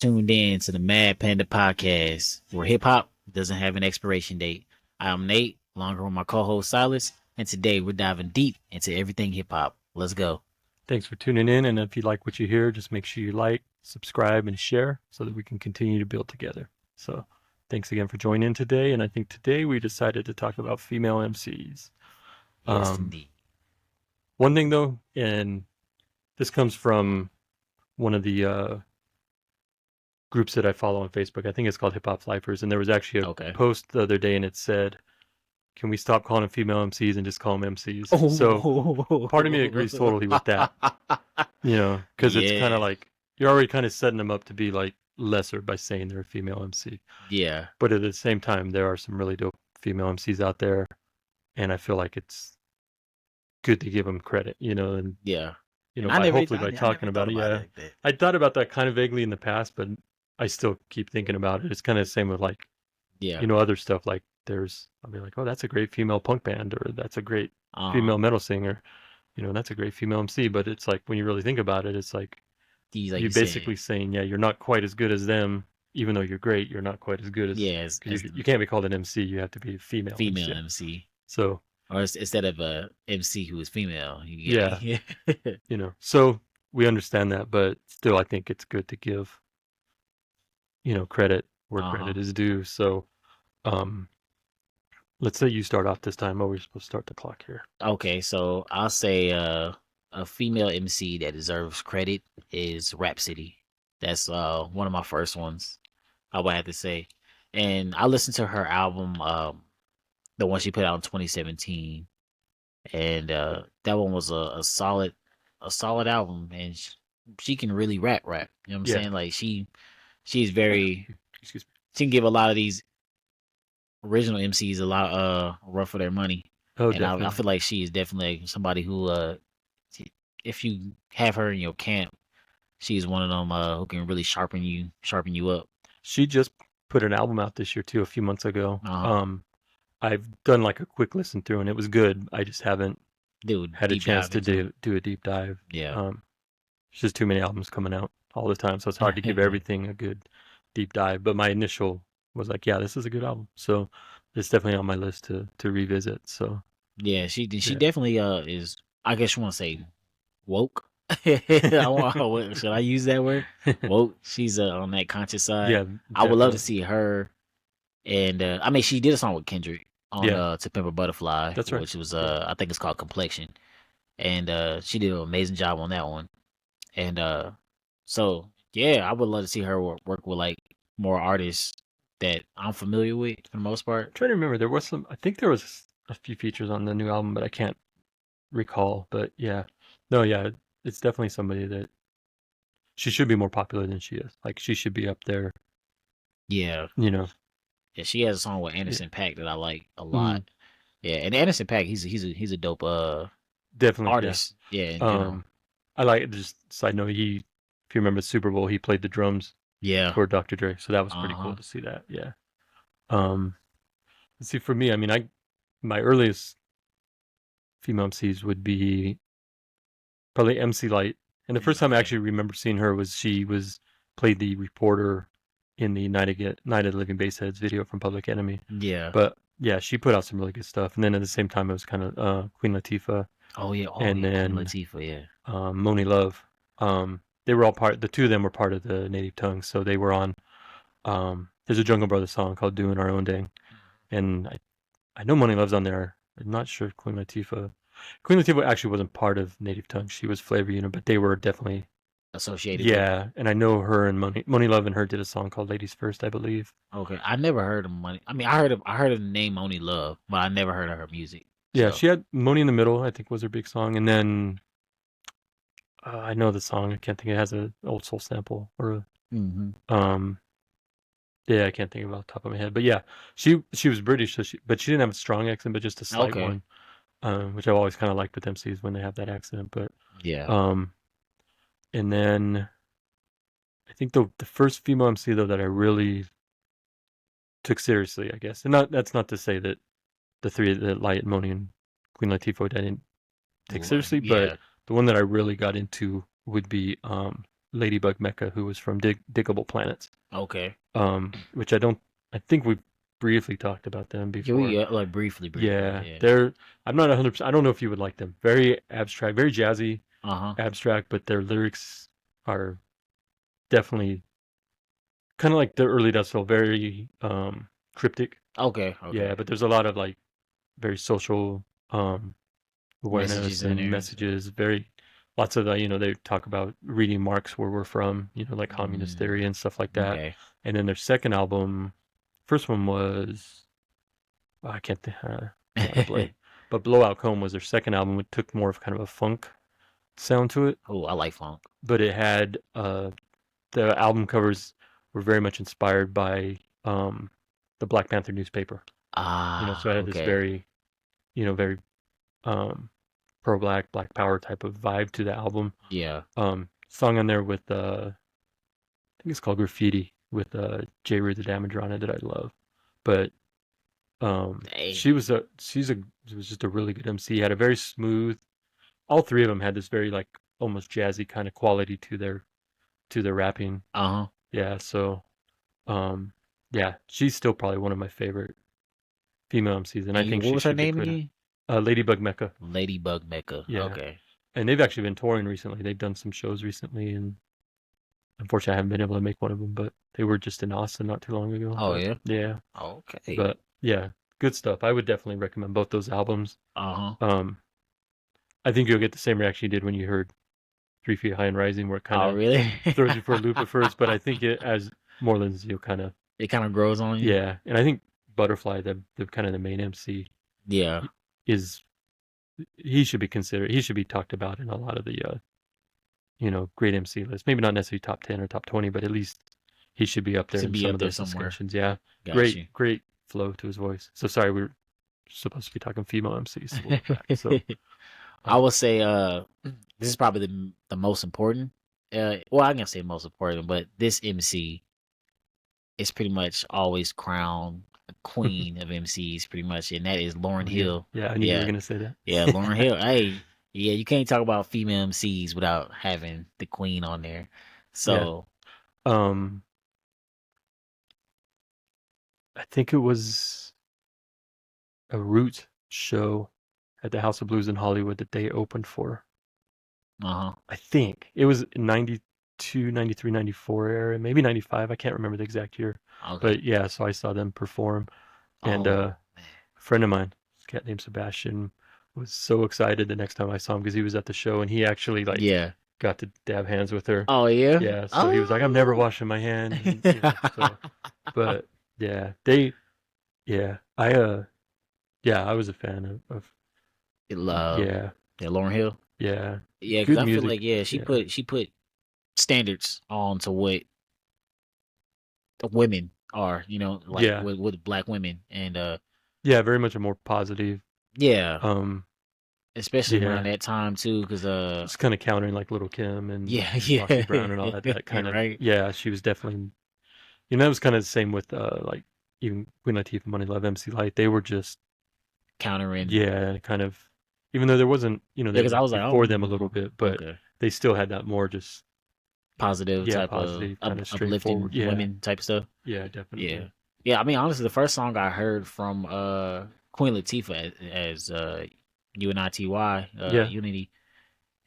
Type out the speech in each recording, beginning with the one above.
tuned in to the Mad Panda podcast, where hip hop doesn't have an expiration date. I'm Nate, along with my co-host Silas, and today we're diving deep into everything hip hop. Let's go. Thanks for tuning in. And if you like what you hear, just make sure you like, subscribe, and share so that we can continue to build together. So thanks again for joining in today. And I think today we decided to talk about female MCs. Yes, Um, indeed. One thing though, and this comes from one of the groups that I follow on Facebook. I think it's called Hip Hop Lifers. And there was actually a Okay. post the other day and it said, can we stop calling them female MCs and just call them MCs? So Oh, part of me agrees totally with that. Because it's kind of yeah, like you're already kind of setting them up to be like lesser by saying they're a female MC. yeah. But at the same time, there are some really dope female MCs out there, and I feel like it's good to give them credit, and Yeah. And by hopefully I by talking never thought about it. about it Yeah, like that. I thought about that kind of vaguely in the past, but I still keep thinking about it. It's kind of the same with like Yeah. other stuff. Like I'll be like, oh, that's a great female punk band, or that's a great Uh-huh. female metal singer. That's a great female MC. But it's like when you really think about it, it's like These, like you're you said, basically saying, yeah, you're not quite as good as them, even though you're great. You're not quite as good as yeah, because as the you can't be called an MC. You have to be a female female MC. MC, So or instead of a MC who is female, yeah, yeah. so we understand that, but still, I think it's good to give credit where Uh-huh. credit is due. So um, let's say you start off this time. Oh, we're supposed to start the clock here. Okay, so I'll say a female MC that deserves credit is Rhapsody. That's one of my first ones, I would have to say. And I listened to her album, the one she put out in 2017, and that one was a solid album, and she can really rap. You know what I'm Yeah. saying? Like she's very Excuse me. she can give a lot of these original MCs a lot run for their money. Oh, And I definitely. feel like she is definitely somebody who if you have her in your camp, she's one of them who can really sharpen you up. She just put an album out this year too, a few months ago. Uh-huh. I've done like a quick listen through, and it was good. I just haven't Dude, had a deep chance dive to into it. do a deep dive. Yeah. Um, there's just too many albums coming out all the time, so it's hard to give everything a good deep dive. But my initial was like, yeah, this is a good album. So it's definitely on my list to revisit. So Yeah, she yeah, definitely is, I guess you want to say, woke. Should I use that word? Woke. She's on that conscious side. yeah, I would love to definitely. see her. And I mean, she did a song with Kendrick on Yeah, To Pimp a Butterfly, that's right. which was Yeah, I think it's called Complexion. And she did an amazing job on that one. And so yeah, I would love to see her work with like more artists that I'm familiar with for the most I'm part. trying to remember. There was some. I think there was a few features on the new album, but I can't recall. But yeah, no, yeah, it's definitely somebody that she should be more popular than she is. Like she should be up there. Yeah, You know. yeah, she has a song with Yeah. Anderson .Paak that I like a Mm, lot. Yeah, and Anderson .Paak, he's a dope definitely. Yeah. artist. Yeah, in general. Um, I like just side note. If you remember the Super Bowl, he played the drums Yeah. for Dr. Dre, so that was Uh pretty huh. cool to see that. Yeah. Um, let's see. For me, I mean, my earliest female MCs would be probably MC Light, and the first time I Okay. actually remember seeing her was she was played the reporter in the Night of the Living Bassheads video from Public Enemy. Yeah. But yeah, she put out some really good stuff. And then at the same time, it was kind of Queen Latifah, Oh yeah. Oh and yeah. Queen then Latifah. Yeah. Moni Love. They were all part. The two of them were part of the Native Tongues, so they were on. There's a Jungle Brothers song called "Doing Our Own Thing," and I know Moni Love's on there. I'm not sure if Queen Latifah. Queen Latifah actually wasn't part of Native Tongues. She was Flavor Unit, but they were definitely. Associated with it. Yeah, and I know her and Moni Love and her did a song called "Ladies First," I believe. Okay. I never heard of Money. I mean, I heard of the name Only Love, but I never heard of her music. Yeah, So she had "Money in the Middle," I think was her big song, and then I know the song. I can't think. It has an old soul sample or hmm um. Yeah, I can't think of it off the top of my head, but yeah, she was British, so but she didn't have a strong accent, but just a slight okay. one, which I've always kind of liked with MCs when they have that accent. But Yeah. um, and then I think the first female MC though that I really took seriously, I guess, and that's not to say that the three that Light, Moni, and Queen Latifah I didn't take seriously, but Yeah. the one that I really got into would be Ladybug Mecca, who was from Diggable Planets. Okay. Which I think we briefly talked about them Yeah, we before. like briefly. Yeah, Yeah. they're. I'm not 100%. I don't know if you would like them. Very abstract, very jazzy, Uh-huh. abstract, but their lyrics are definitely kind of like the early Death Cell, very cryptic. Okay, Yeah, okay. but there's a lot of like very social Messages awareness in and there. messages. Very lots of they talk about reading Marx where we're from, like communist Mm, theory and stuff like that. okay. And then their second album, first one was I can't think, drawing a blank, but Blowout Comb was their second album. It took more of kind of a funk sound to it, Oh, I like funk. but it had the album covers were very much inspired by the Black Panther newspaper. So it Ah, had this okay. very, very um, pro-black, Black Power type of vibe to the album. Yeah. Song on there with I think it's called Graffiti with J. Rue the Damager on it that I love. But Hey. she was just a really good MC. Had a very smooth. All three of them had this very like almost jazzy kind of quality to their rapping. Uh-huh. Yeah, so um, yeah, she's still probably one of my favorite female MCs, and I And think what she was her should get name credit. again? Ladybug Mecca. Ladybug Mecca. Yeah, Okay. and they've actually been touring recently. They've done some shows recently, and unfortunately, I haven't been able to make one of them. But they were just in Austin not too long ago. Oh But yeah. yeah, Okay. but yeah, good stuff. I would definitely recommend both those albums. Uh-huh. Um, I think you'll get the same reaction you did when you heard 3 Feet High and Rising, where it kind Oh of really? throws you for a loop at first. But I think it as more lens, you'll kind of It kind of grows on you. yeah. And I think Butterfly, the kind of the main MC, Yeah. is he should be considered. He should be talked about in a lot of the great MC lists. Maybe not necessarily top 10 or top 20, but at least he should be up there To in be some up of there those somewhere. discussions. Yeah, Got great, you. great flow to his voice. So sorry, we're supposed to be talking female MCs. So we'll go back. So I uh, would say this is probably the most important. Well, I'm gonna say most important, but this MC is pretty much always crowned a queen of MCs, pretty much, and that is Lauren oh yeah, Hill. yeah. I knew you were Yeah, gonna say yeah, that. Lauren Hill. Hey, yeah, you can't talk about female MCs without having the queen on there. Yeah. So, Um, I think it was a Root show at the House of Blues in Hollywood that they opened for. uh huh. I think it was 92, 93, 94 era, maybe 95. I can't remember the exact year. Okay. But yeah, so I saw them perform. And Oh man. a friend of mine, a cat named Sebastian, was so excited the next time I saw him because he was at the show and he actually like Yeah. got to dab hands with her. Oh yeah. Yeah, so he was like, I'm never Oh. washing my hands, and so but yeah, yeah, yeah, I was a fan of uh, yeah, yeah, Lauren Hill. yeah, Yeah, because good I feel music. like yeah, Yeah, she put standards on to what the women are, like yeah, with black women, and yeah, very much a more positive. yeah, Um, especially around yeah, that time too, because just kind of countering like Little Kim and yeah, Foxy Brown and all that. yeah, That kind of right, yeah, she was definitely that was kind of the same with like even Queen Latifah, Money Love, MC Light. They were just countering, yeah, kind of even though there wasn't yeah, they because were I was like, before them a little oh, bit, but okay, they still had that more just positive yeah, type of positive, kind of straightforward. uplifting Yeah, women type stuff. yeah, definitely. Yeah, yeah. I mean, honestly, the first song I heard from Queen Latifah as UNITY Yeah, Unity.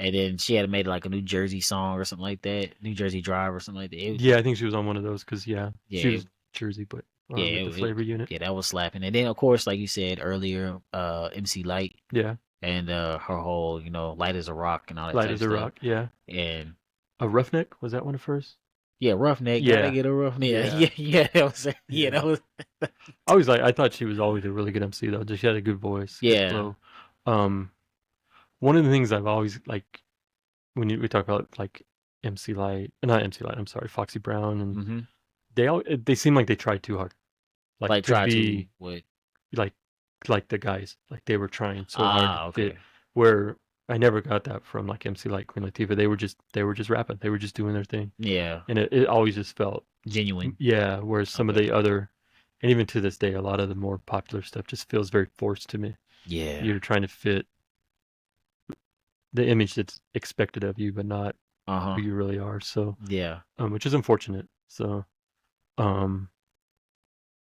And then she had made like a New Jersey song or something like that, New Jersey Drive or something like that. yeah, I think she was on one of those because yeah, Yeah, she was Jersey, but yeah, with the flavor unit. yeah, that was slapping. And then of course, like you said earlier, MC Light Yeah, and her whole, Light as a Rock and all that Light type as a stuff. Rock. Yeah, And a Roughneck was that one of hers? yeah, Roughneck, gotta Yeah, get a roughneck. Yeah, yeah, yeah, that was yeah, yeah. that was I thought she was always a really good MC though. Just she had a good voice, good yeah. flow. Um, one of the things I've always like we talk about like MC Light, not MC Light. I'm sorry, Foxy Brown, and Mm-hmm. they seem like they tried too hard, like Like to try to be what? like the guys, like they were trying so hard to Ah, fit. okay. Where I never got that from like MC Light, Queen Latifah. They were just rapping. They were just doing their thing, Yeah, and it always just felt genuine. yeah. Whereas some of Okay. the other, and even to this day, a lot of the more popular stuff just feels very forced to me. Yeah. You're trying to fit the image that's expected of you, but not. Uh-huh. who you really are. So, Yeah. which is unfortunate. So, um,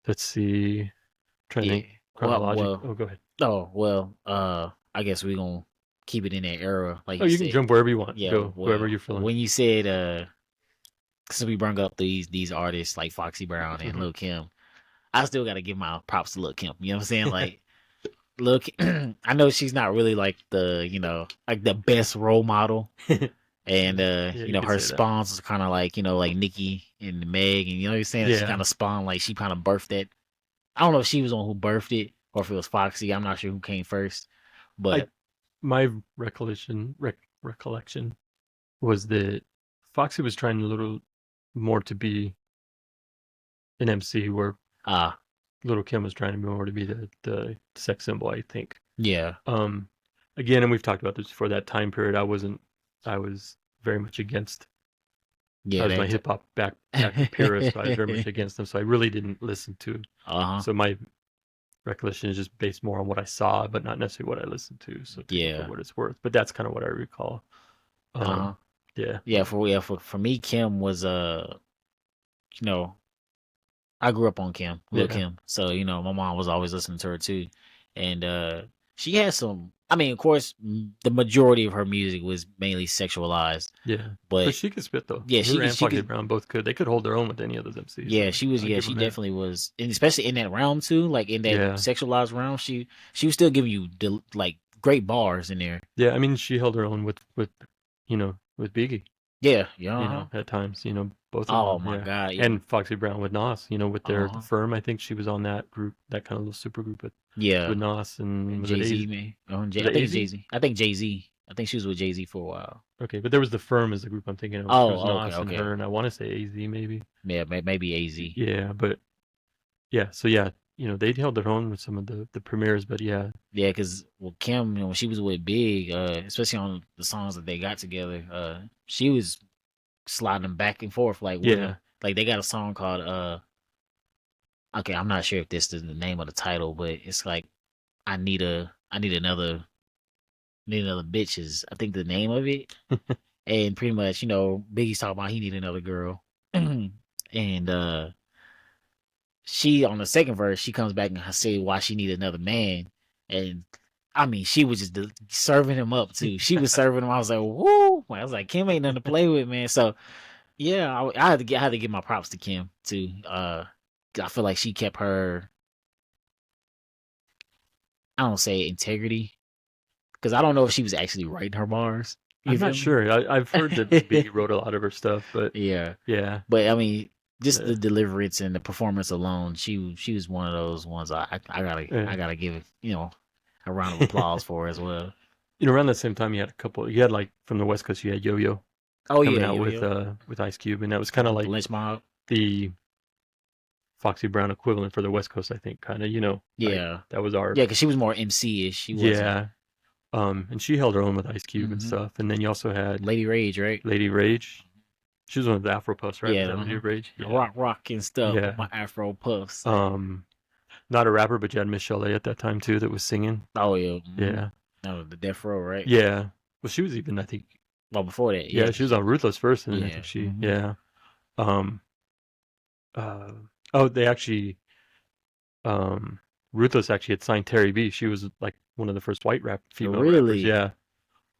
let's see. Trying to Yeah. think Well, chronologic. well, Oh, go ahead. oh, well, I guess we're gonna keep it in that era, like Oh, you you can said. jump wherever you want. Yeah, Go wherever well, you're feeling. when you said since we brought up these artists like Foxy Brown and Hmm. Lil Kim, I still gotta give my props to Lil Kim. You know what I'm saying? Like look, I know she's not really like the, like the best role model. And Yeah, you could her say that. spawns is kind of like, like Nicki and Meg, and you know what I'm saying? She kind Yeah, of spawned like she kind of birthed it. I don't know if she was the one who birthed it or if it was Foxy. I'm not sure who came first, I but my recollection was that Foxy was trying a little more to be an MC, where uh Little Kim was trying more to be the sex symbol. I think. yeah, Um, Again, and we've talked about this before. That time period, I wasn't. I was very much against. I yeah, was my hip hop backer purist, so I was very much that. against them. So I really didn't listen to. Uh-huh. So my recollection is just based more on what I saw, but not necessarily what I listened to. So take it for Yeah. what it's worth. But that's kind of what I recall. Uh-huh. Um, yeah, Yeah, for me Kim was you know, I grew up on Kim, Lil yeah, Kim. So, my mom was always listening to her too. And she had some, I mean, of course, the majority of her music was mainly sexualized, yeah. But but she could spit though. yeah, Her and she Foxy could. Brown both could. They could hold their own with any of those MCs. Yeah, she was. I'll Yeah, give she them that. definitely was, and especially in that round too, like in that Yeah, sexualized round, she was still giving you like great bars in there. yeah. I mean, she held her own with with Biggie. Yeah, yeah, uh-huh. At times, both of Oh them. my Yeah, god, yeah, and Foxy Brown with Nas. With the uh-huh. firm. I think she was on that group, that kind of little super group with Yeah, Nas, and was it Jay Z, AZ? man. Was I it think it's Jay AZ? Z. I think Jay Z. I think she was with Jay Z for a while. Okay, but there was the firm as the group I'm thinking of, which was Oh, okay, Nas and okay. her, and I want to say AZ maybe. Yeah, maybe A Z. Yeah, but yeah, so yeah, they held their own with some of the premieres, but yeah, Yeah, because well, Kim, when she was with Big, especially on the songs that they got together, she was sliding them back and forth like with yeah, him. Like they got a song called okay, I'm not sure if this is the name of the title, but it's like I need another bitches. I think the name of it. And pretty much, Biggie's talking about he need another girl. And she on the second verse, she comes back and say why she need another man. And I mean, she was just serving him up too. She was serving him. I was like, woo! I was like, Kim ain't nothing to play with, man. So yeah, I had to give my props to Kim too. I feel like she kept her, I don't say integrity, because I don't know if she was actually writing her bars. I'm You not feel me? sure. I've heard that Biggie wrote a lot of her stuff, but Yeah, yeah, but I mean, just the uh, deliverance and the performance alone, she was one of those ones I gotta yeah. I gotta give it, a round of applause for as well. Around the same time, you had a couple. You had like from the West Coast, you had Yo Yo Oh coming yeah, out yo yo, with Ice Cube, and that was kind of the like lynch mob. the Foxy Brown equivalent for the West Coast, I think. Kind of, like Yeah, that was our yeah, because she was more MC ish. She wasn't. yeah. And she held her own with Ice Cube and Hmm. stuff. And then you also had Lady Rage, right? Lady Rage. She was one of the Afro Puffs, right? Was Yeah, that Lady Rage? Yeah, rock and stuff with yeah. my Afro puffs. Um, Not a rapper, but you had Miss Chalet at that time too that was singing. Oh yeah, Yeah, no, the Death Row, right? yeah. Well, she was even, I think, Well, before that, yeah, yeah, she was on Ruthless first, and then I yeah. think yeah. Um, uh, oh, they actually, um, Ruthless actually had signed Terry B. She was like one of the first white female rappers. Really? Yeah.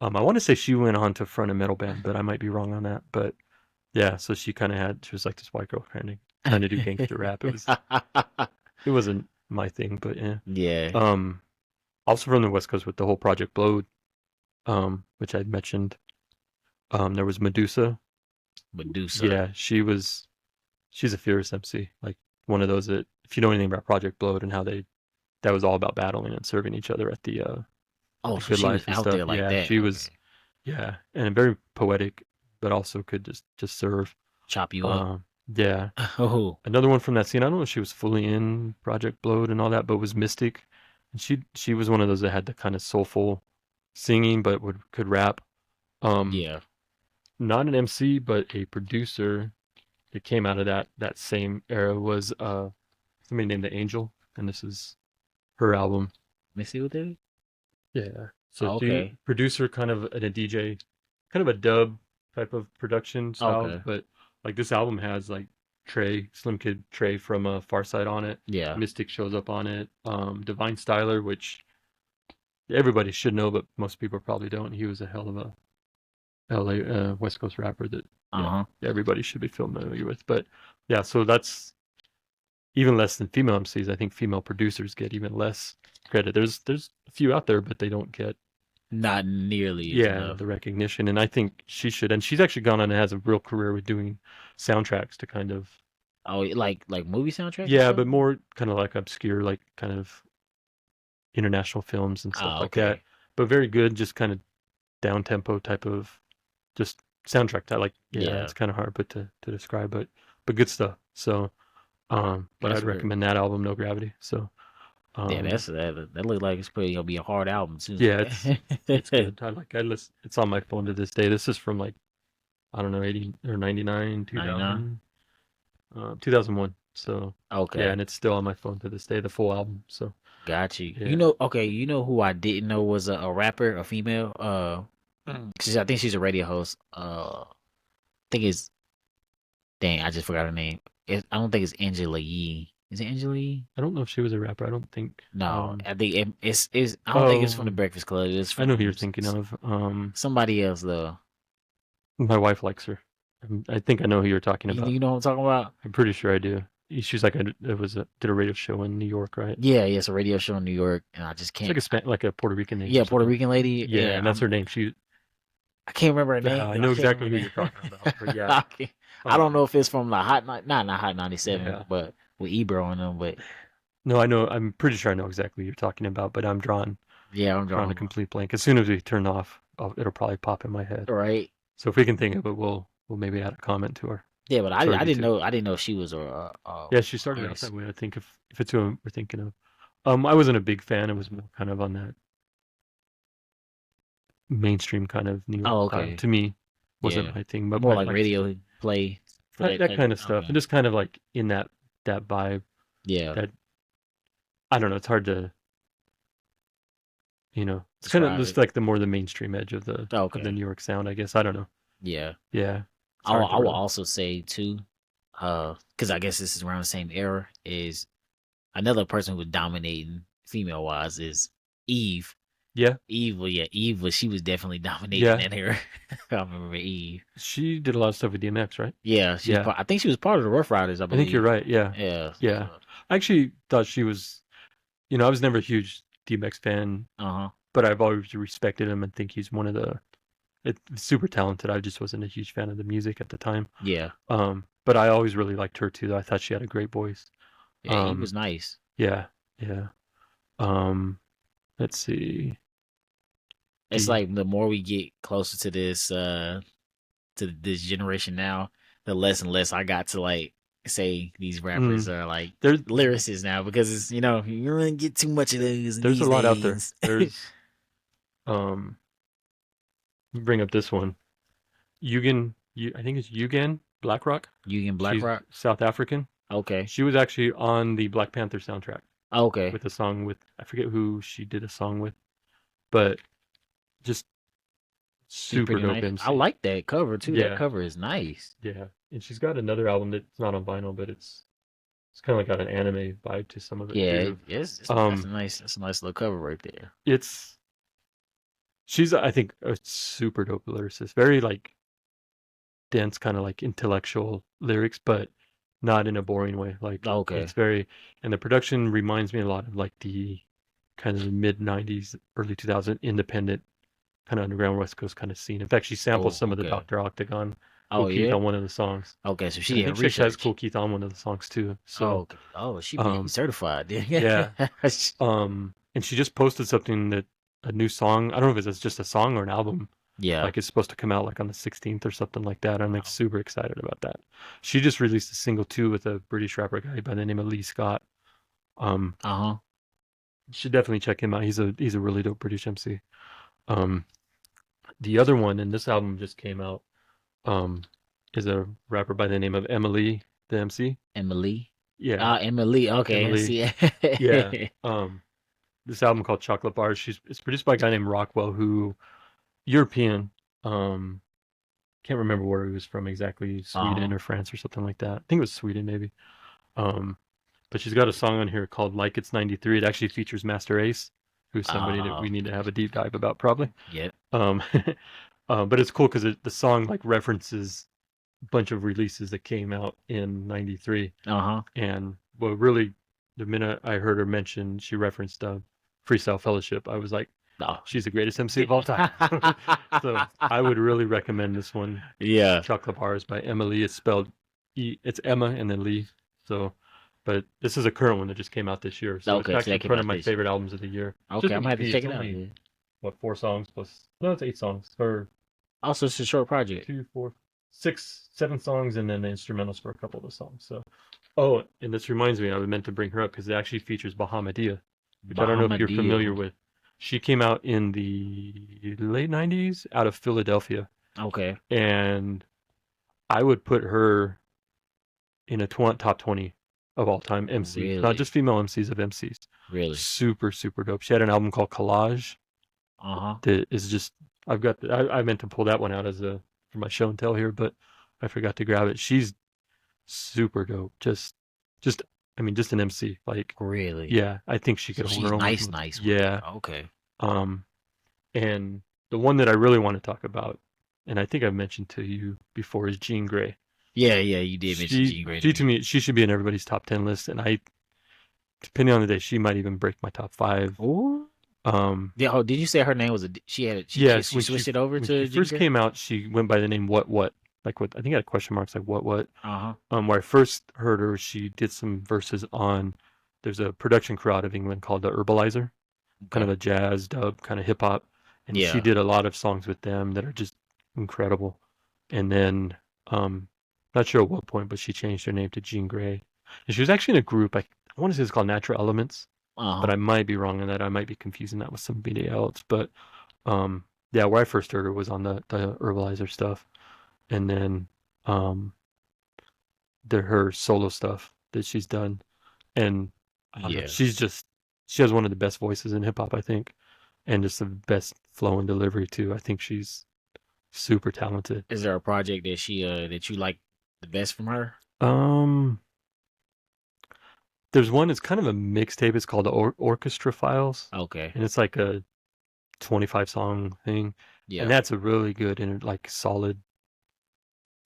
I want to say she went on to front a metal band, but I might be wrong on that. But yeah, so she was like this white girl trying to do gangster rap. It wasn't my thing, but yeah. Yeah, Um, Also from the West Coast with the whole Project Blowed, which I'd mentioned. There was Medusa. Medusa. Yeah, she's a fierce MC. Like one of those that if you know anything about Project Blowed and how that was all about battling and serving each other at Oh, the so Good she was Life and out stuff. there like Yeah, that. she Okay, was and very poetic, but also could just serve. chop you up. Um, yeah. Oh, Another one from that scene. I don't know if she was fully in Project Blowed and all that, but was Mystic, and she was one of those that had the kind of soulful singing, but could rap. Um, yeah. Not an MC, but a producer that came out of that same era was somebody named The Angel, and this is her album. Let me see what that is. Yeah. So Oh, she okay. producer kind of and a DJ, kind of a dub. type of production style, Okay. but like this album has like Trey, Slim Kid Trey from Far Side on it. Yeah. Mystic shows up on it. Divine Styler, which everybody should know, but most people probably don't. He was a hell of a LA West Coast rapper that yeah Uh-huh. everybody should be familiar with. But yeah, so that's even less than female MCs. I think female producers get even less credit. There's a few out there, but they don't get Not nearly as yeah enough. the recognition. And I think she should. And she's actually gone on and has a real career with doing soundtracks to kind of Oh, like movie soundtracks and yeah, stuff? but more kind of like obscure, like kind of international films and stuff Oh, like that. okay. But very good, just kind of down tempo type of just soundtrack. I like yeah, Yeah. it's kind of hard but to describe, but good stuff. So but That's I'd where recommend that album, No Gravity. So yeah, um that look like it's pretty gonna be a hard album too. yeah, it's good. I listen. It's on my phone to this day. This is from like I don't know 80 or 99, 99. 2000, 2001. So yeah, Okay. and it's still on my phone to this day. The full album. So Got you. yeah, Okay, you know who I didn't know was a rapper, a female? 'Cause I think she's a radio host. I think it's dang, I just forgot her name. I don't think it's Angela Yee. Is it Angela Yee? I don't know if she was a rapper. I don't think. No, I think it's. I don't think it's from the Oh, Breakfast Club. It's I know who from you're thinking of. somebody else though. My wife likes her. I think I know who you're talking about. You know what I'm talking about? I'm pretty sure I do. She's like did a radio show in New York, right? Yeah, yeah, it's a radio show in New York, and I just It's can't. like like a Puerto Rican name or Yeah, Puerto something. Rican lady. Yeah, Yeah, and that's her name. I can't remember her name. I I know can't exactly remember who her you're name. talking about. But yeah, I, can't- I don't um, know if it's from like not Hot 97, yeah. but with Ebro in them. But No, I know. I'm pretty sure I know exactly what you're talking about. But I'm yeah, I'm drawing a drawing complete blank. As soon as we turn off, it'll probably pop in my head. right. So if we can think of it, we'll maybe add a comment Yeah, but to our I didn't YouTube. know she was Yeah, she started out artist. that way. I think if it's who we're thinking of. I wasn't a big fan. It was more kind of on that mainstream kind of New York Oh, style. okay. To me, wasn't Yeah, my thing. But more my like like radio play for that that type. kind of stuff, and Okay. just kind of like in that vibe. Yeah, That I don't know. It's hard to It's kind of describe just it. like the mainstream edge of the Okay. New York sound. I guess I don't know. Yeah. Yeah, it's hard to I will really. also say too, because I guess this is around the same era. Is another person who was dominating female wise is Eve. Yeah, Eve was she was definitely dominating yeah. that era. I remember Eve. She did a lot of stuff with DMX, right? Yeah, Yeah, I think she was part of the Rough Riders, I I think you're believe. right. Yeah, Yeah. yeah. I actually thought she was. I was never a huge DMX fan, Uh huh. but I've always respected him and think he's one of the super talented. I just wasn't a huge fan of the music at the time. Yeah. But I always really liked her too. I thought she had a great voice. Yeah. Eve Um, was nice. yeah, yeah. Um, let's see. It's The like the more we get closer to this generation now, the less and less I got to like say these rappers mm, are like there's lyricists now because it's you don't really get too much of those there's a these lot out there. days. There's um, bring up this one. I think it's Yugen Blackrock. You in Black She's Rock? South African. Okay. She was actually on the Black Panther soundtrack Okay. with a song with I forget who she did a song with, but just She's super pretty dope nice. I MC. like that cover too. That Yeah, cover is nice. yeah. And she's got another album that's not on vinyl, but it's kind of like got an anime vibe to some of it Yeah, too. that's Um, a nice little cover right there. it's she's I think a super dope lyricist, very like dense, kind of like intellectual lyrics, but not in a boring way. Like Okay. it's very, and the production reminds me a lot of like the kind of mid '90s, early 2000 independent kind of underground West Coast kind of scene. In fact, she samples Oh, some of the okay. Dr. Octagon, Cool Oh Keith yeah. on one of the songs, Okay, so she and I did think she actually has research. Cool Keith on one of the songs too. Oh, So, okay. Oh, she be um, certified. yeah, Yeah. and she just posted something that a new song. I don't know if it's just a song or an album. Yeah. Like it's supposed to come out like on the 16th or something like that. I'm like super excited about that. She just released a single too with a British rapper guy by the name of Lee Scott. Um, Uh-huh. you should definitely check him out. He's a really dope British MC. Um, the other one, and this album just came out, um, is a rapper by the name of Emily, the MC. Emily. Yeah, Ah, Emily. Okay, I Emily. see. Yeah. Um, this album called Chocolate Bars. It's produced by a guy named Rockwell, who European. Um, can't remember where he was from exactly, Uh-huh. Sweden or France or something like that. I think it was Sweden maybe. Um, but she's got a song on here called "Like It's '93." It actually features Master Ace, who's somebody that Uh, we need to have a deep dive about probably. yep. Um, but it's cool because the song like references a bunch of releases that came out in '93. Uh-huh. And what really, the minute I heard her mention, she referenced Freestyle Fellowship, I was like, Oh. she's the greatest MC of all time. So I would really recommend this one. Yeah. Chocolate Bars by Emily. It's spelled it's Emma and then Lee. So, but this is a current one that just came out this year. So it's Okay, so actually that came one of out my this year. favorite albums of the year. Okay, Just I'm an gonna have to EP. check It's it out. only, Yeah. what, 4 songs plus, no, it's 8 songs. Or Also, it's a short project. 2, 4, 6, 7 songs, and then the instrumentals for a couple of the songs. So, oh, and this reminds me, I was meant to bring her up because it actually features Bahamadia, which I don't know if you're familiar Bahamadia. with. She came out in the late '90s out of Philadelphia, Okay. and I would put her in a top 20 of all time MCs, not just Really? female MCs of MCs. Really? Super, super dope. She had an album called Collage Uh-huh. that is just, I meant to pull that one out as a, for my show and tell here, but I forgot to grab it. She's super dope. Just, I mean, just an MC. Like, Really? yeah, I think she So could hold her she's own nice, with, nice with it. yeah. Okay. Um, and the one that I really want to talk about, and I think I've mentioned to you before, is Jean Grey. Yeah, yeah, you did mention She, Jean Grey to she to me. me, she should be in everybody's top 10 list, and depending on the day, she might even break my top five. Ooh. Um, Yeah, oh, did you say her name was she had yes, she switched it over when she to Jean first Grey? came out, she went by the name What, like what I think it had question marks like what. Uh-huh. Where I first heard her, she did some verses on. There's a production crew out of England called the Herbalizer, kind Okay. of a jazz dub, kind of hip hop, and she Yeah. did a lot of songs with them that are just incredible. And then, um, not sure at what point, but she changed her name to Jean Grey, and she was actually in a group. I want to say it's called Natural Elements, but Uh-huh. I might be wrong on that. I might be confusing that with somebody else. But um, yeah, where I first heard her was on the Herbalizer stuff, and then um, her solo stuff that she's done, and I don't know, Yeah. she has one of the best voices in hip hop, I think, and just the best flow and delivery too. I think she's super talented. Is there a project that she that you like the best from her? Um, there's one. It's kind of a mixtape. It's called the Orchestra Files, Okay. and it's like a 25 song thing, and Yeah. that's a really good and like solid.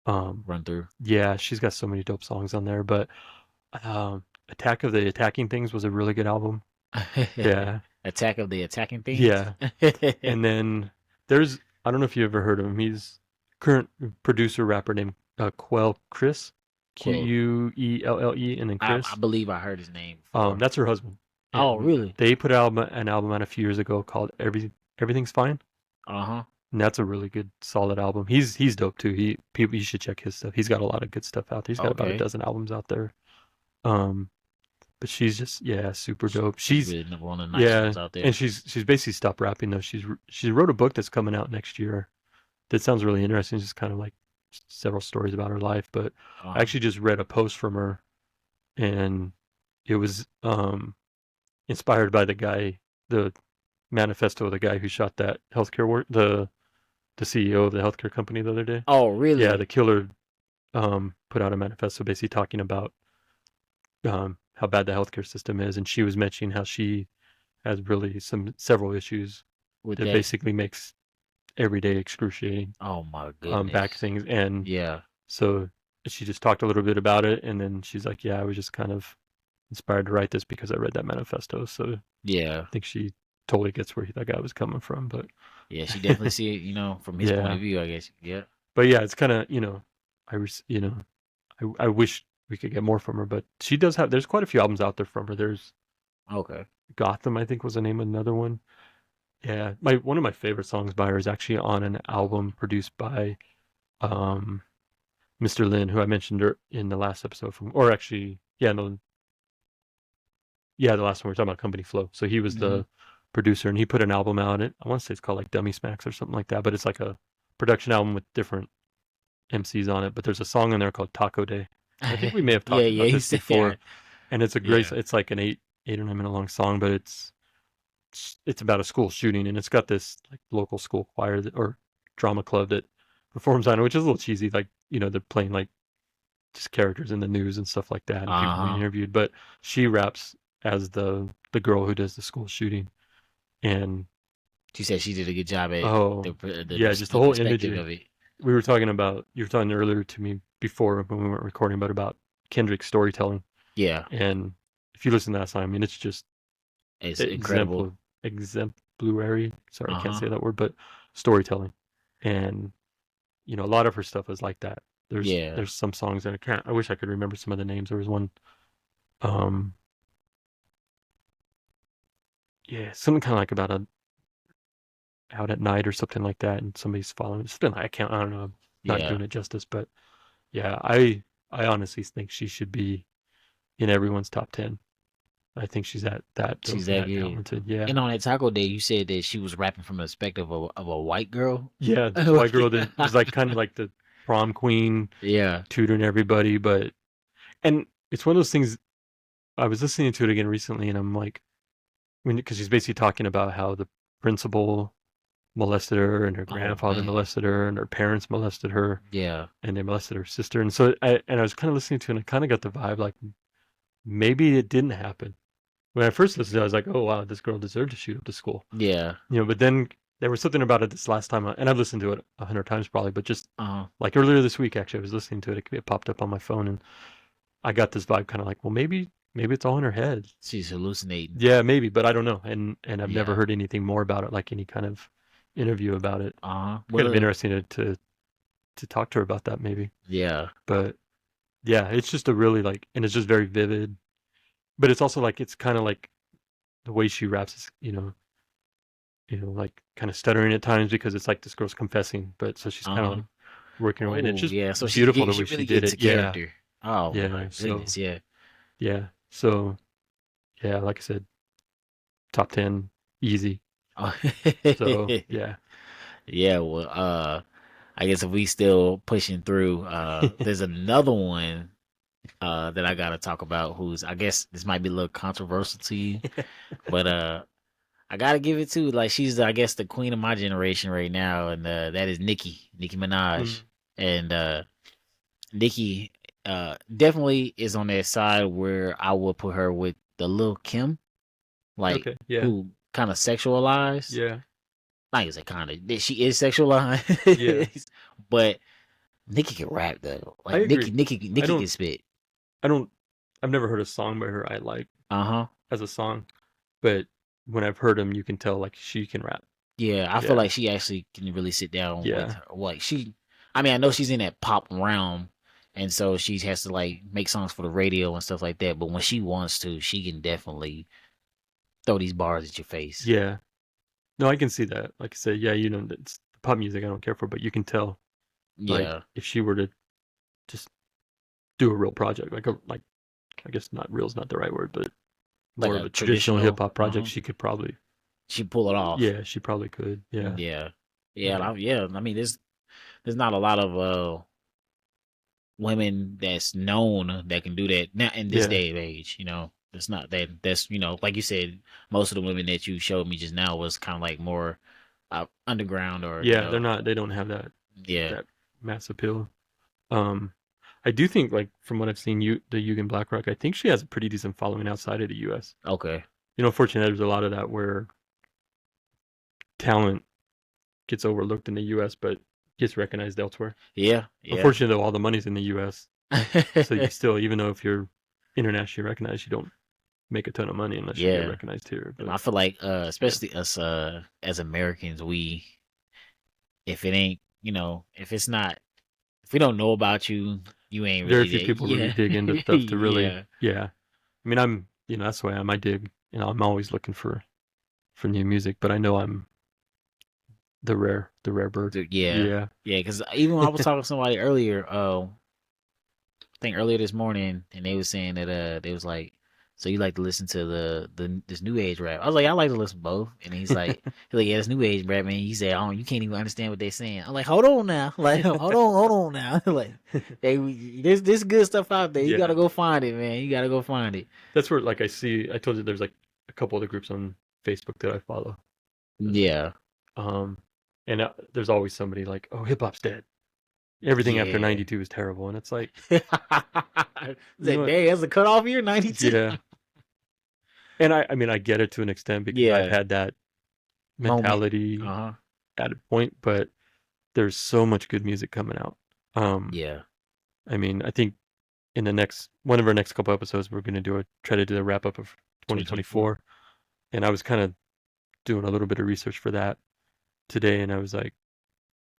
Um, Run through. yeah, she's got so many dope songs on there. But Attack of the Attacking Things was a really good album. Yeah, Attack of the Attacking Things. yeah. And then there's, I don't know if you ever heard of him. He's current producer rapper named Quell Chris, Quote. Quelle, and then I Chris. believe I heard his name before. That's her husband, Oh, and really? they put an album out a few years ago called Everything's Fine, Uh-huh. and that's a really good, solid album. He's dope too. You should check his stuff. He's got a lot of good stuff out there. He's got about a Okay. dozen albums out there. Um, but she's just, yeah, super Sh- dope. She's really one of the nice Yeah, ones out and there. she's basically stopped rapping though. She wrote a book that's coming out next year. That sounds really interesting. It's just kind of like several stories about her life. But I Uh-huh. actually just read a post from her, and it was inspired by the manifesto of the guy who shot that the CEO of the healthcare company the other day. Oh, Yeah, the really? killer put out a manifesto basically talking about how bad the healthcare system is, and she was mentioning how she has really several issues With that that? basically makes every day excruciating, Oh my back goodness. things. And Yeah. so she just talked a little bit about it, and then she's like, "Yeah, I was just kind of inspired to write this because I read that manifesto." So I Yeah. think she totally gets where that guy was coming from. But Yeah, she definitely see it, from his point yeah, of view, I guess. Yeah. but yeah, it's kind of, I wish we could get more from her, but she does have. There's quite a few albums out there from her. There's Okay. Gotham, I think was the name of another one. Yeah, my one of my favorite songs by her is actually on an album produced by um, Mr. Lin, who I mentioned in the last episode or actually, yeah, no, yeah, the last one we were talking about Company Flow. So he was Hmm. the producer, and he put an album out. I want to say it's called like Dummy Smacks or something like that, but it's like a production album with different MCs on it. But there's a song in there called Taco Day. I think we may have Yeah, talked yeah, about he this said yeah. before, and it's a great. Yeah. It's like an 8 or 9 minute long song, but it's about a school shooting, and it's got this like local school choir or drama club that performs on it, which is a little cheesy. Like they're playing like just characters in the news and stuff like that, and people being Uh-huh. interviewed. But she raps as the girl who does the school shooting, and She said she did a good job at oh yeah, just the the whole perspective imagery. of it. We were talking about you were talking earlier to me before when we weren't recording, but about Kendrick's storytelling. Yeah, And if you listen to that song, I mean, it's just it's incredible. exemplary. Sorry, I can't Uh-huh. say that word, but storytelling. And a lot of her stuff is like that. Yeah. There's some songs that I can't. I wish I could remember some of the names. There was one, um, yeah, something kind of like about a out at night or something like that, and somebody's following. Something I can't. I don't know. I'm not Yeah. doing it justice, but yeah, I honestly think she should be in everyone's top 10. I think she's that She's dope and that that good. talented. Yeah. And on that taco day, you said that she was rapping from the perspective of a white girl. Yeah, this white girl that was like kind of like the prom queen, Yeah. tutoring everybody, but and it's one of those things. I was listening to it again recently, and I'm like, because she's basically talking about how the principal molested her, and her Oh grandfather man. molested her, and her parents molested her, Yeah. and they molested her sister, and so I was kind of listening to it, and I kind of got the vibe like maybe it didn't happen. When I first listened to it, I was like, oh wow, this girl deserved to shoot up the school. Yeah. But then there was something about it this last time, and I've listened to it 100 times probably, but just Uh-huh. like earlier this week, actually, I was listening to it. It popped up on my phone, and I got this vibe, kind of like, well, maybe it's all in her head. She's hallucinating. Yeah, maybe, but I don't know. And I've never Yeah. heard anything more about it, like any kind of interview about it. Uh-huh. Kind of Well, interesting to talk to her about that, maybe. yeah. But yeah, it's just a really like, and it's just very vivid. But it's also like it's kind of like the way she raps is, like kind of stuttering at times because it's like this girl's confessing, but so she's kind of Uh-huh. like working her way, and it's Oh, just yeah. So beautiful the she way she really did get it. into Yeah, character. Oh my yeah. So goodness, yeah. yeah, so yeah, like I said, top 10 easy. Oh. So yeah, Yeah, well, I guess if we still pushing through, there's another one that I gotta talk about who's I guess this might be a little controversial to you, but I gotta give it to like she's I guess the queen of my generation right now, and that is Nicki Minaj, mm, and Nicki definitely is on that side where I would put her with the Lil Kim, like okay, yeah, who kind of sexualized. yeah, Not even say kind of, she is yeah. sexualized, but Nicki can rap though. I Like agree. I Nicki can don't, spit. I don't, I've never heard a song by her I like Uh huh. as a song, but when I've heard them, you can tell like she can rap. Yeah, I feel Yeah, like she actually can really sit down with yeah, her. Like she, I mean, I know she's in that pop realm, and so she has to like make songs for the radio and stuff like that. But when she wants to, she can definitely throw these bars at your face. yeah. No, I can see that. Like I said, yeah, it's pop music I don't care for, but you can tell like Yeah, if she were to just do a real project, like I guess not real's not the right word, but like more of a a traditional hip traditional. hop Uh project, huh. she could probably, She pull it off. yeah, she probably could. Yeah, Yeah, yeah, yeah, yeah. I mean, there's not a lot of women that's known that can do that now in this yeah, day and age. You know, it's not that that's like you said, most of the women that you showed me just now was kind of like more underground or yeah. They don't have yeah. that mass appeal. Um, I do think like from what I've seen, the Yugen Blackrock, I think she has a pretty decent following outside of the U.S. Okay. Fortunately, there's a lot of that where talent gets overlooked in the U.S. but gets recognized elsewhere. Yeah. Yeah. Unfortunately, though, all the money's in the U.S. So you still, even though if you're internationally recognized, you don't make a ton of money unless you get Yeah. recognized here. And But I feel like yeah, especially us as Americans, we if it ain't, if it's not if we don't know about you, you ain't very really few that. people really Yeah. dig into stuff to really, Yeah. yeah. I mean, that's the way I am. I dig. I'm always looking for new music, but I know I'm the rare bird. Dude, yeah. Yeah. Yeah, because even when I was talking to somebody earlier, I think earlier this morning, and they was saying that they was like, so you like to listen to the this new age rap? I was like, I like to listen to both, and he's like, yeah, this new age rap, man. He said, oh, you can't even understand what they're saying. I'm like, hold on now, like, hold on now, like, hey, there's good stuff out there. You Yeah. gotta go find it, man. You gotta go find it. That's where like I told you there's like a couple other groups on Facebook that I follow. Yeah, Um, and there's always somebody like, "Oh, hip hop's dead." everything after Yeah. 92 is terrible, and it's like, Is you know that what? day as a cutoff year, 92? Yeah, and I mean, I get it to an extent because I've Yeah. had that Moment. mentality Uh-huh. at a point, but there's so much good music coming out. Um, Yeah. I mean, I think in the next one of our next couple episodes, we're gonna try to do the wrap up of 2024. 2024, and I was kind of doing a little bit of research for that today, and I was like,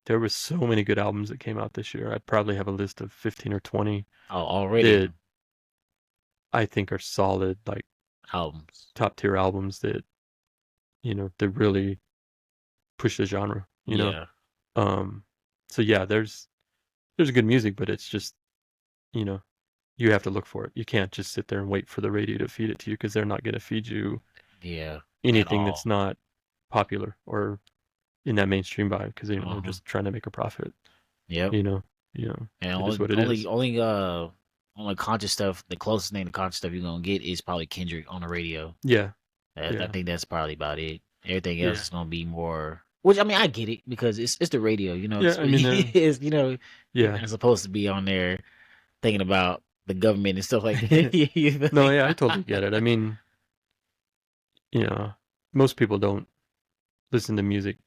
there was so many good albums that came out this year. I'd probably have a list of 15 or 20 Oh, already that I think are solid, like albums. top tier albums that that really push the genre. Yeah. Um, so yeah, there's good music, but it's just you know you have to look for it. You can't just sit there and wait for the radio to feed it to you because they're not going to feed you Yeah. At anything that's all. not popular or in that mainstream vibe because they're Uh-huh. just trying to make a profit. Yep. You know, you know, And it is only what it only is. only only conscious stuff, the closest thing to conscious stuff you're gonna get is probably Kendrick on the radio. Yeah, I yeah, think that's probably about it. Everything else yeah, is gonna be more, which I mean I get it because it's the radio, yeah. it's I what mean, is, you're yeah, not supposed to be on there thinking about the government and stuff like that. You feel no, me? yeah, I totally get it. I mean, you know, most people don't listen to music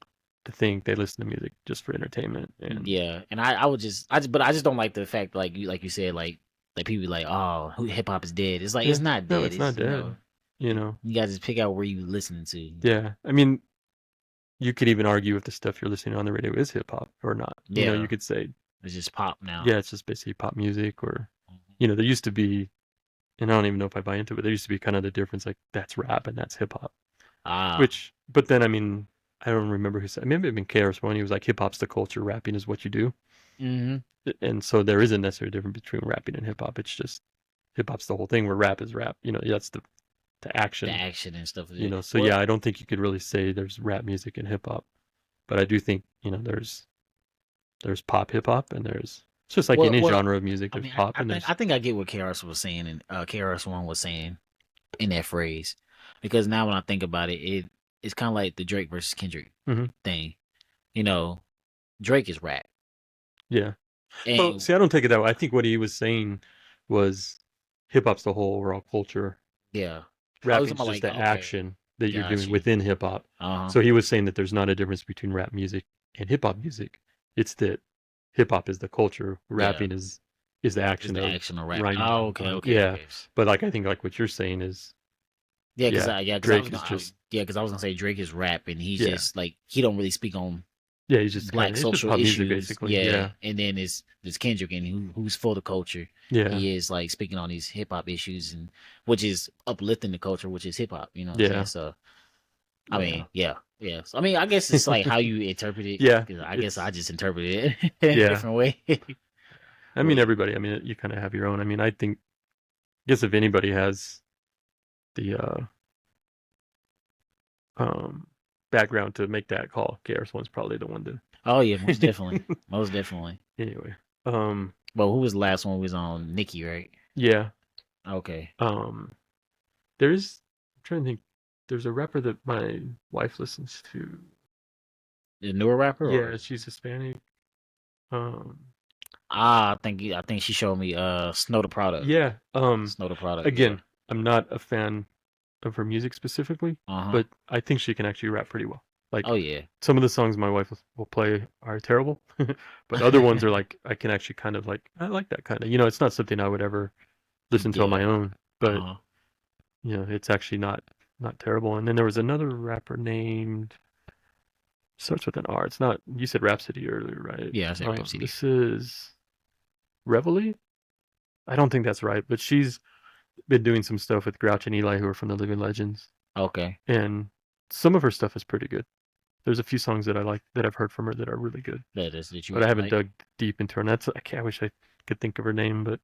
to think; they listen to music just for entertainment. And Yeah, and I would but I just don't like the fact like you said like people be like, oh, hip hop is dead. It's like it's yeah, not no, dead. it's not It's dead. You know, you guys just pick out where you listening to. yeah. I mean, you could even argue if the stuff you're listening to on the radio is hip hop or not. You Yeah, could say, it's just pop now. yeah, it's just basically pop music, or Mhm. there used to be, and I don't even know if I buy into it, but there used to be kind of the difference, like that's rap and that's hip hop. Ah, But then I mean, I don't remember who said. Maybe it been KRS-One. He was like, hip hop's the culture, rapping is what you do, hmm, and so there isn't necessarily a difference between rapping and hip hop. It's just hip hop's the whole thing, where rap is rap. That's the the action. action and stuff. So Well, yeah, I don't think you could really say there's rap music and hip hop, but I do think there's pop hip hop, and there's it's just like well, any well. genre of music. I There's mean, pop I and think there's I get what KRS was saying and KRS One was saying in that phrase, because now when I think about it, it's kind of like the Drake versus Kendrick hmm thing. You know, Drake is rap, yeah. Well, and see, I don't take it that way. I think what he was saying was hip hop's the whole overall culture. yeah, I was Rapping's about just like, the okay, action that you're got doing you. within hip hop. Uh huh. So he was saying that there's not a difference between rap music and hip hop music. It's that hip hop is the culture, Yeah, rapping is the it's action the of action of rap. rhyming Oh, and okay, okay, yeah. okay. But like I think like what you're saying is yeah, Yeah, because I was Drake is gonna, just because I was gonna say Drake is rap, and he's yeah. just like he don't really speak on Yeah, he's just kind black of it's just social pop music issues. basically. Yeah, Yeah. and then it's Kendrick, and who's for the culture. Yeah. He is like speaking on these hip hop issues, and which is uplifting the culture, which is hip hop. You know what I'm saying? Yeah. So I Yeah. mean, yeah, yeah. So, I mean, I guess it's like how you interpret it. Yeah. 'Cause I guess I It's just interpret it in a yeah. different way. I But mean yeah. everybody. I mean you kind of have your own. I mean I think I guess if anybody has the um background to make that call, KRS-One's probably the one Oh yeah, most definitely, to most definitely. anyway. Um But who was the last one? We was on Nikki, right? yeah. Okay, Um there's I'm trying to think there's a rapper that my wife listens to. the newer rapper, Yeah, or she's Hispanic. Um I think she showed me Snow the Product. yeah. Snow the Product, yeah. Again, I'm not a fan of her music specifically, Uh huh. but I think she can actually rap pretty well. Oh Like yeah. some of the songs my wife will play are terrible, but other ones are like I can actually kind of like I like that kind of. It's not something I would ever listen to on my Yeah. own, Uh but huh. it's actually not terrible. And then there was another rapper named starts with an R. It's not you said Rhapsody earlier, right? Yeah, I said Rhapsody. This is Reveille. I don't think that's right, but she's been doing some stuff with Grouch and Eli, who are from the Living Legends, Okay. and some of her stuff is pretty good. There's a few songs that I like that I've heard from her that are really good, That you but I really haven't like. dug deep into her. And I wish I could think of her name, but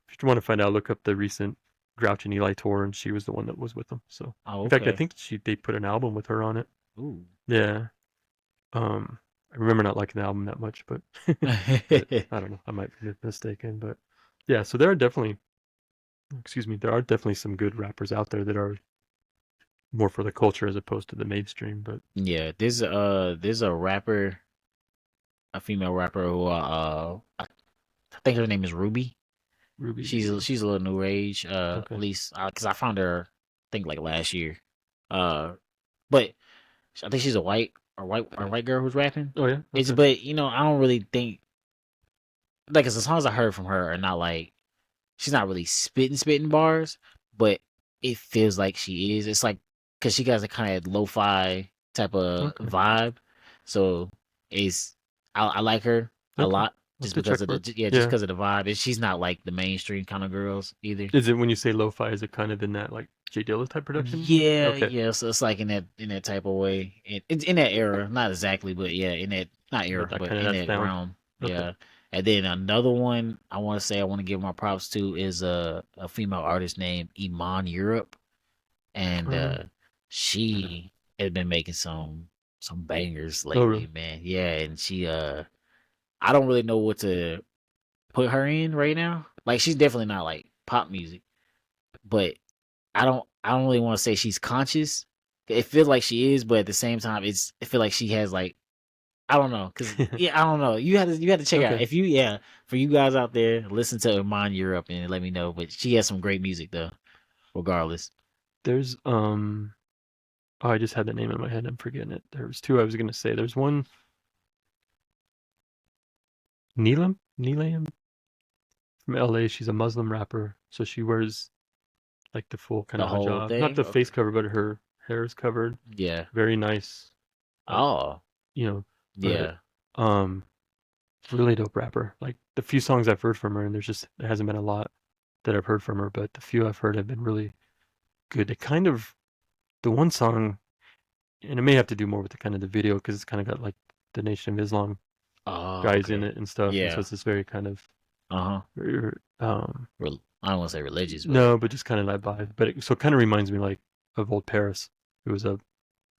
if you want to find out, look up the recent Grouch and Eli tour, and she was the one that was with them. So, Oh in fact, I okay. think they put an album with her on it. Ooh. Yeah. I remember not liking the album that much, but I don't know. I might be mistaken, but yeah. So there are definitely some good rappers out there that are more for the culture as opposed to the mainstream. But Yeah, there's a rapper. a female rapper who I think her name is Ruby. Ruby. She's a little new age, at Okay. least because I found her I think like last year. Uh, but I think she's a white girl who's rapping. Oh yeah. It's Okay. but I don't really think like 'cause the songs I heard from her are not like she's not really spitting bars, but it feels like she is. It's like because she got a kind of lo-fi type of Okay. vibe, so it's I like her a Okay. lot I'll have just to because check of for it. just Yeah. because of the vibe. And she's not like the mainstream kind of girls either. Is it when you say lo-fi? Is it kind of in that like Jay Dilla type production? Yeah, Okay. yeah. So it's like in that type of way. It's in that era, not exactly, but yeah, in that not But era, that but kind of in that that sound. realm. Okay. Yeah. And then another one I want to say I want to give my props to is a female artist named Iman Europe, and Uh, she has been making some bangers oh lately, really? man. Yeah, and she I don't really know what to put her in right now. Like she's definitely not like pop music, but I don't really want to say she's conscious. It feels like she is, but at the same time, it feel like she has like I don't know, cause yeah, I don't know. You had to check out Okay. if you yeah for you guys out there, listen to Iman Europe and let me know. But she has some great music though, regardless. There's oh, I just had the name in my head. I'm forgetting it. There was two I was gonna say. There's one Neelam from LA. She's a Muslim rapper, so she wears like the full kind The of whole hijab, not thing. the Okay. face cover, but her hair is covered. Yeah. Very nice, like Oh. you know, but Yeah. um, really dope rapper. Like the few songs I've heard from her, and there hasn't been a lot that I've heard from her, but the few I've heard have been really good. It kind of the one song, and it may have to do more with the kind of the video because it's kind of got like the Nation of Islam Oh. guys in Okay. it and stuff, and so Yeah. it's this very kind of Uh huh. very, I don't want to say religious, but no, but just kind of that vibe. But so it kind of reminds me like of Old Paris, who was a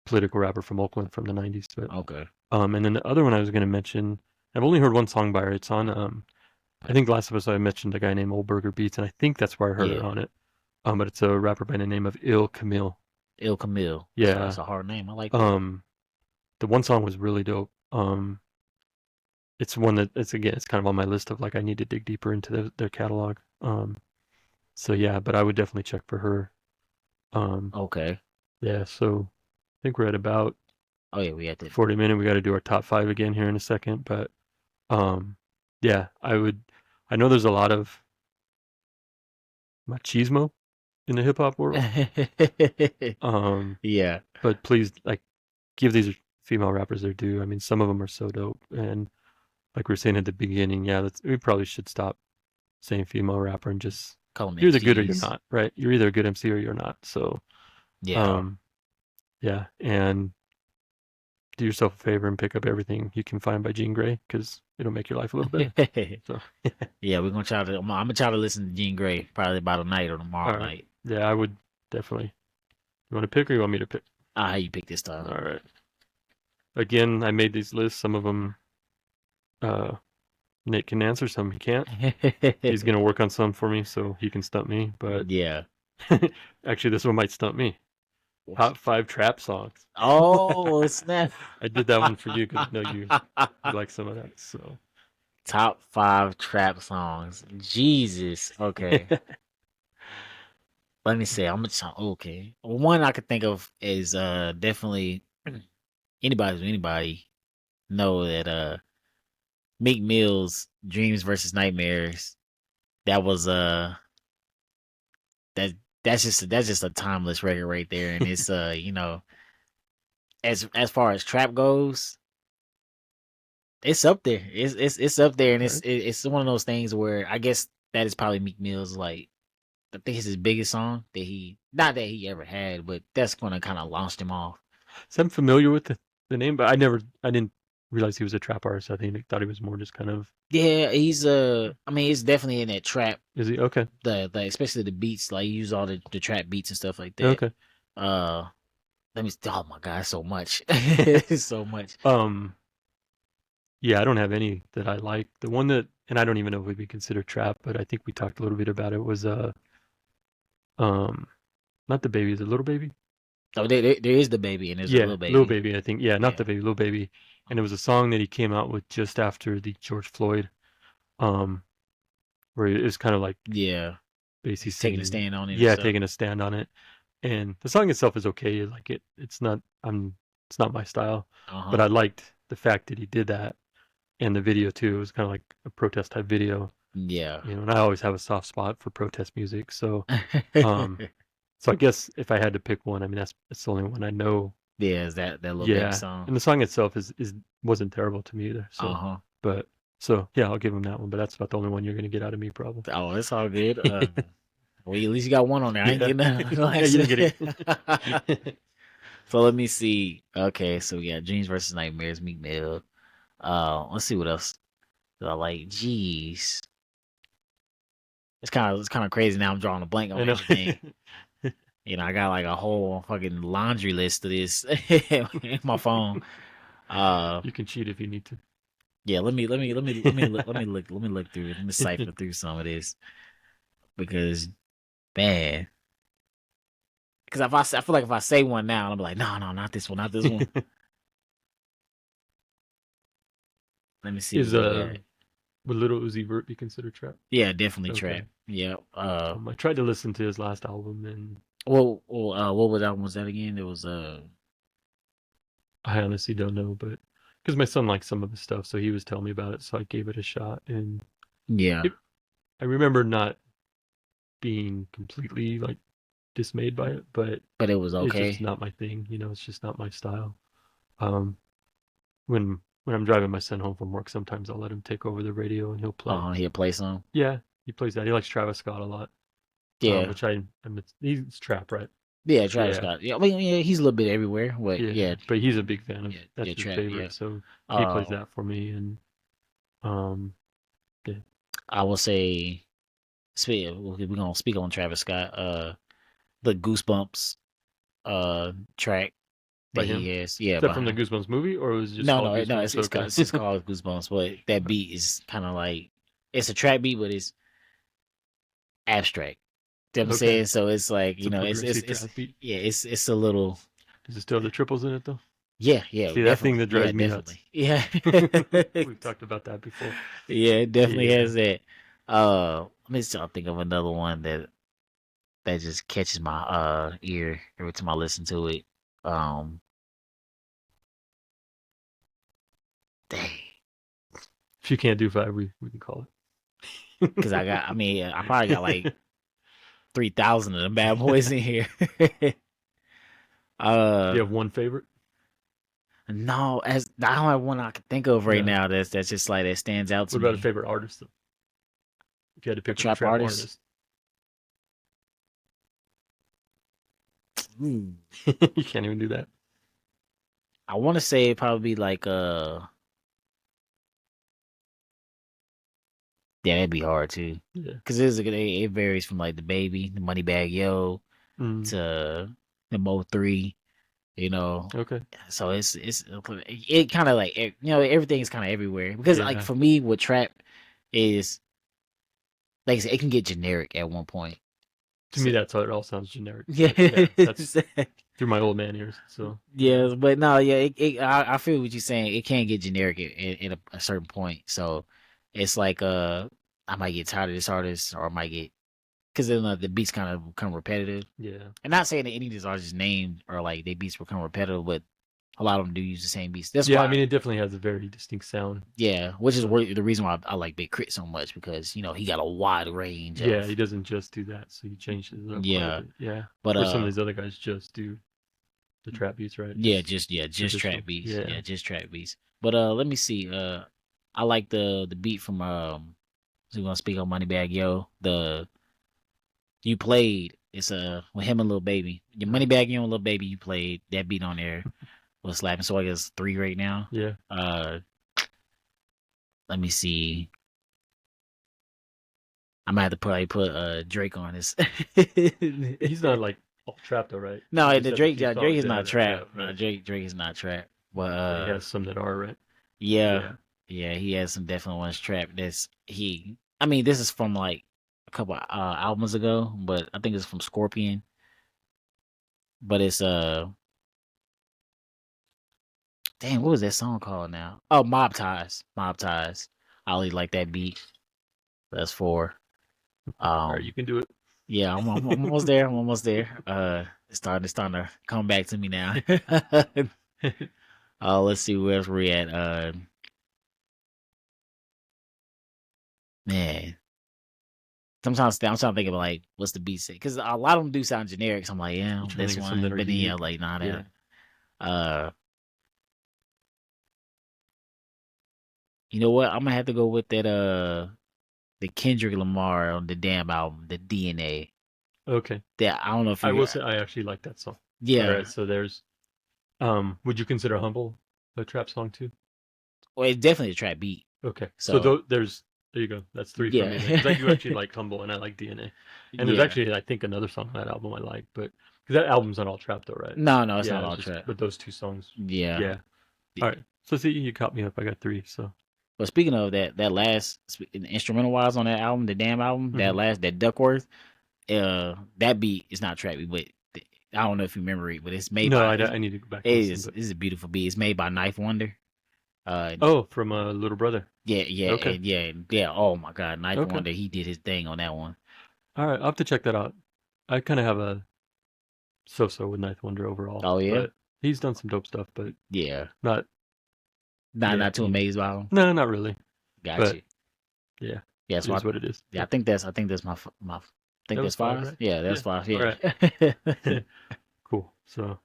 political rapper from Oakland from the '90s. But okay. and then the other one I was going to mention, I've only heard one song by her. It's on I think last episode I mentioned a guy named Old Burger Beats, and I think that's where I heard her Yeah. on it. But it's a rapper by the name of Il Camille. Il Camille. Yeah. That's a hard name. I like that. Um, the one song was really dope. It's one that it's again, it's kind of on my list of like I need to dig deeper into their catalog. So yeah, but I would definitely check for her. Um, Okay. yeah. So I think we're at about Oh yeah, we had to. 40 minutes. We got to do our top five again here in a second, but um, yeah, I would. I know there's a lot of machismo in the hip hop world. Um, yeah. but please like give these female rappers their due. I mean, some of them are so dope, and like we were saying at the beginning, yeah, we probably should stop saying female rapper and just Call them you're either good or you're MCs. not, right? You're either a good MC or you're not. So, Yeah. um, yeah, and do yourself a favor and pick up everything you can find by Jean Grey because it'll make your life a little better. So, yeah, we're gonna try to. I'm gonna try to listen to Jean Grey probably by tonight or tomorrow all right, night. yeah, I would definitely. You want to pick or you want me to pick? Ah, how you pick this time? All right. Again, I made these lists. Some of them, uh, Nate can answer, some he can't. He's gonna work on some for me so he can stump me. But yeah. actually, this one might stump me. Top five trap songs. Oh snap! I did that one for you because I know you like some of that. So Top five trap songs. Jesus. Okay. Let me see. I'm gonna try. Okay. One I could think of is definitely anybody know that Meek Mill's Dreams versus Nightmares. That was that that's just a timeless record right there, and it's as far as trap goes, it's up there. It's up there, and all right. it's one of those things where I guess that is probably Meek Mill's like I think it's his biggest song that he not that he ever had, but that's gonna kind of launched him off. So I'm familiar with the name, but I didn't realize he was a trap artist. I thought he was more just kind of. Yeah, he's I mean, it's definitely in that trap. Is he okay? The especially the beats, like you use all the trap beats and stuff like that. Okay. Uh, let me. Oh my god, so much, so much. um. Yeah, I don't have any that I like. The one that, and I don't even know if would be considered trap, but I think we talked a little bit about it. Was um, not the baby. Is it little baby? Oh, there is the baby and there's a Yeah, little little baby. baby. I think. Yeah, not Yeah, the baby. Little baby. and it was a song that he came out with just after the George Floyd, um, where it was kind of like Yeah, basically he's taking a saying, stand on it and yeah, stuff. taking a stand on it. And the song itself is okay. Like it's not my style, Uh but huh. I liked the fact that he did that, and the video too. It was kind of like a protest type video, Yeah. you know. And I always have a soft spot for protest music, um, so I guess if I had to pick one, I mean that's the only one I know. Yeah, is that little baby Yeah, song? and the song itself is wasn't terrible to me either. Uh So, huh. but so yeah, I'll give him that one. But that's about the only one you're gonna get out of me, probably. Oh, it's all good. Well, at least you got one on there. I ain't Yeah, getting none. Like I yeah, you didn't said. get it. So let me see. Okay, so we got Dreams versus Nightmares, Meek Mill. Let's see what else that I like. Jeez, it's kind of crazy now. I'm drawing a blank I on know. everything. You know, I got like a whole fucking laundry list of this in my phone. Uh, You can cheat if you need yeah. Let me look through it. Let me to. cipher through some of this because man, because I feel like if I say one now, I'm like, no, no, not this one, not this one. Let me see Is what we got. would Little Uzi Vert be considered trap? Yeah, definitely Okay. trap. Yeah. I tried to listen to his last album, and What was that? Was that again? It was I honestly don't know, but because my son likes some of his stuff, so he was telling me about it, so I gave it a shot, and yeah, it, I remember not being completely like dismayed by it, but but it was it's just okay. not my thing. You know, it's just not my style. Um, when I'm driving my son home from work, sometimes I'll let him take over the radio and he'll play. He'll play some. Yeah, he plays that. He likes Travis Scott a lot, Yeah, which he's trap, right? yeah. Travis Yeah, Scott. Yeah, I mean, yeah, he's a little bit everywhere. But yeah, yeah, but he's a big fan of yeah, yeah. that's his Trap. Yeah. favorite, so he plays Uh, that for me, and um, yeah, I will say, we're gonna speak on Travis Scott. The Goosebumps track by that him. he has. Yeah, Is that from the behind. Goosebumps movie, or was it just No, called no, no. Goosebumps? It's Okay, it's just called Goosebumps, but that beat is kind of like it's a trap beat, but it's abstract. You know what I'm okay, saying? So it's like, it's a progressive it's trap beat. yeah, it's a little Does it still have the triples in it though? yeah, yeah, See, that thing definitely. that Yeah, drives me nuts. definitely. Yeah. We've talked about that before. Yeah, it definitely Yeah, has that. Let me try to think of another one that just catches my ear every time I listen to it. Um Dang. if you can't do five, we can call Cause I mean, I probably got like it. 3,000 of them bad boys in here. Do uh you have one favorite? no, as I don't have one I can think of right No. now that's just like that stands out What to about a me. favorite artist though? If you had to A pick one trap trap artist. artist, Hmm. you can't even do that. I want to say it'd probably be like yeah, that'd be hard too. Yeah. Cause it varies from like the baby, the money bag yo Mm, to the Mo 3, you know. okay. So it kind of like everything is kind of everywhere because like Yeah. for me with trap is like I said, it can get generic at one point. To me, So, that's how it all sounds generic. yeah, But yeah, that's through my old man ears. So yeah. yeah, but no, yeah, I feel what you're saying. It can get generic at a certain point. So it's like I might get tired of this artist, or I might get because then the beats kind of become repetitive. Yeah. And not saying that any of these artists' names or like they beats become repetitive, but a lot of them do use the same beats. That's Yeah, I why, mean, it definitely has a very distinct sound. yeah, which is So the reason why I like Big Crit so much because he got a wide range yeah, of he doesn't just do that. So he changes it up quite a yeah, bit. Yeah. but Where some of these other guys just do the trap beats, right? yeah, Just just traditional. track beats, Yeah. yeah, just track beats. But let me see, I like the beat from so we gonna speak on Moneybag Yo, the you played. It's with him and Lil Baby. Your Moneybag Yo and Lil Baby, you played that beat on there was slapping. So I guess 3 right now. Yeah. Uh, let me see. I might have to probably put Drake on this. He's not like all trap though, right? You No, just the said the Drake, few yeah, Drake songs is that not have that trap. trap, No, right? Drake is not trap. But But he has some that are, right? yeah, Yeah. yeah, he has some definite ones trap. I mean, this is from like a couple albums ago, but I think it's from Scorpion. But it's Damn, what was that song called now? Oh, Mob Ties. Mob Ties. I really like that beat. That's four. All right, you Um, can do yeah, I'm almost there. I'm almost there. It's starting to come back to me now. it. Let's see where else we at. Man, sometimes I'm trying to think of like what's the beat say because a lot of them do sound generic. So I'm like, You yeah, trying to this think of some that one, are but then yeah, unique? like nah, Yeah. that. Uh, you know what? I'm gonna have to go with that. The Kendrick Lamar on the damn album, the DNA. Okay. That I don't know if I you. will say I actually like that song. All right, Yeah, so there's would you consider Humble a trap song too? well, it's definitely a trap beat. Okay. So So there's there you go. That's three from yeah, me then because I do actually like Humble and I like DNA. And there's yeah. actually I think another song on that album I like, but because that album's not all trap though, right? No, no, it's not Yeah, it's all just trap. but those two songs. Yeah. Yeah. All right. So see, you caught me up. I got three. So. But speaking of that, that last instrumental wise on that album, the damn album, Hmm. that Duckworth, that beat is not trap beat, but I don't know if you remember it, but it's made No, by I need to go back it and listen, is but it's a beautiful beat. It's made by Knife Wonder. oh, from Little Brother. Yeah, yeah, Okay. and yeah, yeah. Oh my God, Knife Okay. Wonder, he did his thing on that one. All right. I'll have to check that out. I kind of have a so-so with Ninth Wonder overall, Oh yeah, but he's done some dope stuff, but yeah. not. Yeah, Not I too mean, amazed by him. no, not really. Got But you. yeah, Yeah, it so is what it is. yeah, So I think that's my I think that that's was five, five. right? Yeah, that's Yeah. five. All right. Yeah. Cool. So,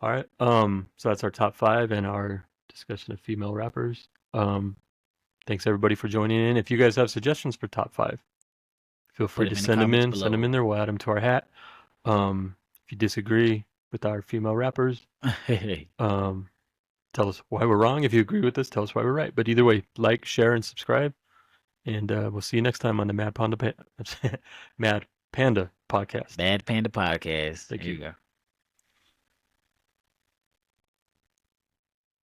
all right. So that's our top five and our discussion of female rappers. Thanks everybody for joining in. If you guys have suggestions for top five, feel Put free to them in the send them comments in. Send them in below. there. We'll add them to our hat. If you disagree with our female rappers, um, tell us why we're wrong. If you agree with us, tell us why we're right. But either way, like, share, and subscribe. And we'll see you next time on the Mad Panda Mad Panda podcast. Bad Panda Podcast. Thank There you. you go.